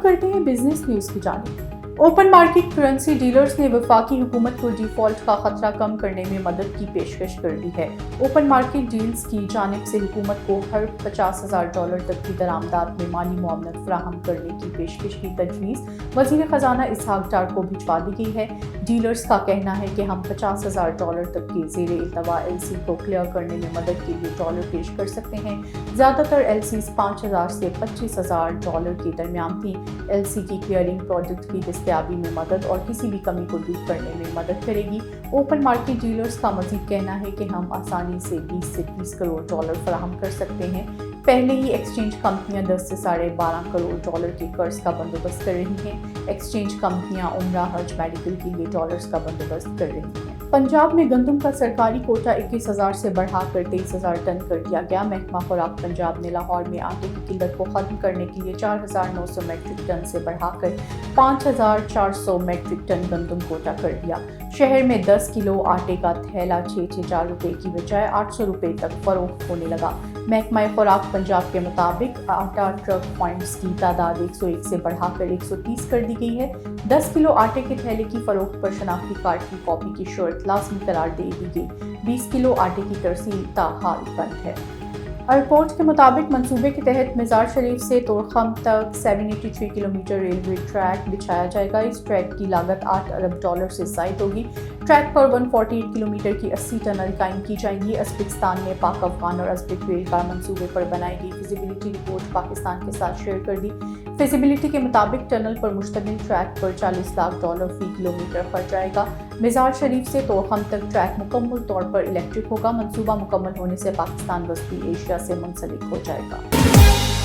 करते हैं business news की जानिब। ओपन मार्केट करेंसी डीलर्स ने वफाकी हुकूमत को डिफॉल्ट का खतरा कम करने में मदद की पेशकश कर दी है। ओपन मार्केट डील्स की जानिब से हुकूमत को हर $50,000 तक की दरामदात में माली मुआवनत फराहम करने की पेशकश की तजवीज़ वज़ीर ख़जाना इसहाक डार को भिजवा दी गई है। डीलर्स का कहना है कि हम $50,000 तक के ज़ेर इल्तवा LC को क्लियर करने में मदद के लिए डॉलर पेश कर सकते हैं। ज़्यादातर LCs $5,000 से $25,000 के दरमियान थी। LC की क्लियरिंग प्रोडक्ट की दस्तयाबी में मदद और किसी भी कमी को दूर करने में मदद करेगी। ओपन मार्केट डीलर्स का मज़ीद कहना है कि हम आसानी से 20 से 30 करोड़ डॉलर फराहम कर सकते हैं। पहले ही एक्सचेंज कंपनियां 10 से $12.5 करोड़ के कर्ज का बंदोबस्त कर रही हैं। एक्सचेंज कंपनियां उम्रा, हज, मेडिकल के लिए डॉलर्स का बंदोबस्त कर रही हैं। पंजाब में गंदम का सरकारी कोटा 21,000 से बढ़ाकर 23,000 टन कर दिया गया। महकमा खुराक पंजाब ने लाहौर में आटे की किल्लत को खत्म करने के लिए 4,900 मेट्रिक टन से बढ़ाकर 5,400 मेट्रिक टन गंदम कोटा कर दिया। शहर में 10 किलो आटे का थैला 664 रुपए की बजाय 800 रुपए तक फरोख्त होने लगा। महकमा खुराक पंजाब के मुताबिक आटा ट्रक पॉइंट्स की तादाद 101 से बढ़ाकर 130 कर दी गई है। 10 किलो आटे के थैले की फरोख्त पर शनाख्ती कार्ड की कॉपी की शर्त लाजमी करार दे दी गई। 20 किलो आटे की तरसील ताहाल बंद है। रिपोर्ट के मुताबिक मंसूबे के तहत मज़ार शरीफ से तोरखम तक 783 किलोमीटर रेलवे ट्रैक बिछाया जाएगा। इस ट्रैक की लागत $8 अरब से ज़ायद होगी। ट्रैक पर 148 किलोमीटर की 80 टनल कायम की जाएंगी। अज़बकिस्तान ने पाक अफगान और अज़बक रेलगार मंसूबे पर बनाई गई फिजिबिलिटी रिपोर्ट पाकिस्तान के साथ शेयर कर दी। फिजिबिलिटी के मुताबिक टनल पर मुश्तमिल ट्रैक पर $40 लाख फी किलोमीटर खर्च आएगा। मज़ार शरीफ से तोरखम तक ट्रैक मुकम्मल तौर पर इलेक्ट्रिक होगा। मंसूबा मुकम्मल होने से पाकिस्तान वस्ती एशिया से मुंसलिक हो जाएगा।